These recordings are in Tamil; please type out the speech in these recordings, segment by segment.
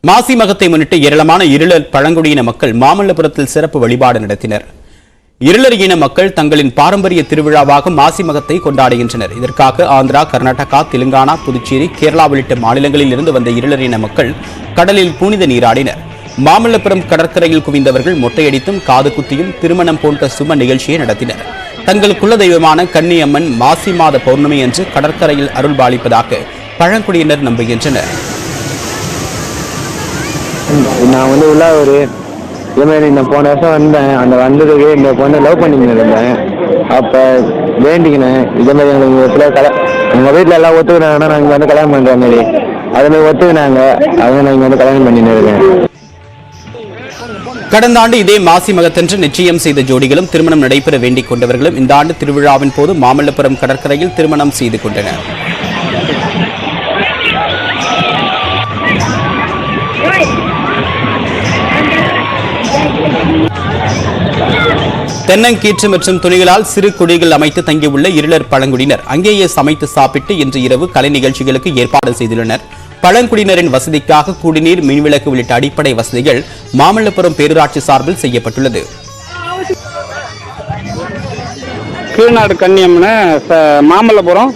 மாசி மகத்தை முன்னிட்டு ஏராளமான இருளர் பழங்குடியின மக்கள் மாமல்லபுரத்தில் சிறப்பு வழிபாடு நடத்தினர். இருளர் இன மக்கள் தங்களின் பாரம்பரிய திருவிழாவாக மாசி மகத்தை கொண்டாடுகின்றனர். இதற்காக ஆந்திரா, கர்நாடகா, தெலுங்கானா, புதுச்சேரி, கேரளா உள்ளிட்ட மாநிலங்களில் இருந்து வந்த இருளர் இன மக்கள் கடலில் புனித நீராடினர். மாமல்லபுரம் கடற்கரையில் குவிந்தவர்கள் மொட்டையடித்தும் காது குத்தியும் திருமணம் போன்ற சும நிகழ்ச்சியை நடத்தினர். தங்கள் குலதெய்வமான கன்னியம்மன் மாசி மாத பௌர்ணமி என்று கடற்கரையில் அருள் பாலிப்பதாக பழங்குடியினர் நம்புகின்றனர். நான் உள்ளாவூர் இதேமாரி நான் போன வருஷம் வந்தேன். அந்த வந்ததுக்கு இந்த பொண்ணை லவ் பண்ணிட்டு இருந்தேன். அப்போ வேண்டிக்கினேன் இதேமாதிரி எங்களுக்கு எங்கள் வீட்டில் எல்லாம் ஒத்துக்கினாங்கன்னா நாங்கள் கல்யாணம் பண்ணுற மாதிரி அதேமாதிரி ஒத்துக்கினாங்க. அதை நான் கல்யாணம் பண்ணிட்டு இருக்கேன். கடந்த ஆண்டு இதே மாசி மகத்தன்று நிச்சயம் செய்த ஜோடிகளும் திருமணம் நடைபெற வேண்டிக் கொண்டவர்களும் இந்த ஆண்டு திருவிழாவின் போது மாமல்லபுரம் கடற்கரையில் திருமணம் செய்து கொண்டனர். தென்னங்கீற்று மற்றும் துணிகளால் சிறு குடிகள் அமைத்து தங்கியுள்ள இருளர் பழங்குடியினர் அங்கேயே சமைத்து சாப்பிட்டு இன்று இரவு கலை நிகழ்ச்சிகளுக்கு ஏற்பாடு செய்துள்ளனர். பழங்குடியினரின் வசதிக்காக குடிநீர், மின்விளக்கு உள்ளிட்ட அடிப்படை வசதிகள் மாமல்லபுரம் பேரூராட்சி சார்பில் செய்யப்பட்டுள்ளது. கீழ்நாடு கன்னியம்மனை மாமல்லபுரம்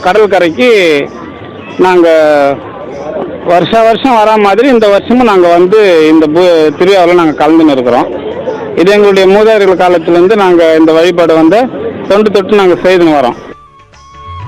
கடற்கரைக்கு நாங்கள் வருஷம் வரா மாதிரி இந்த வருஷமும் நாங்கள் இந்த திருவிழாவில் நாங்கள் கலந்துன்னு இருக்கிறோம். இது எங்களுடைய மூதாதையர்கள் காலத்திலேருந்து நாங்கள் இந்த வழிபாடு தொண்டு தொட்டு நாங்கள் செய்துன்னு வரோம்.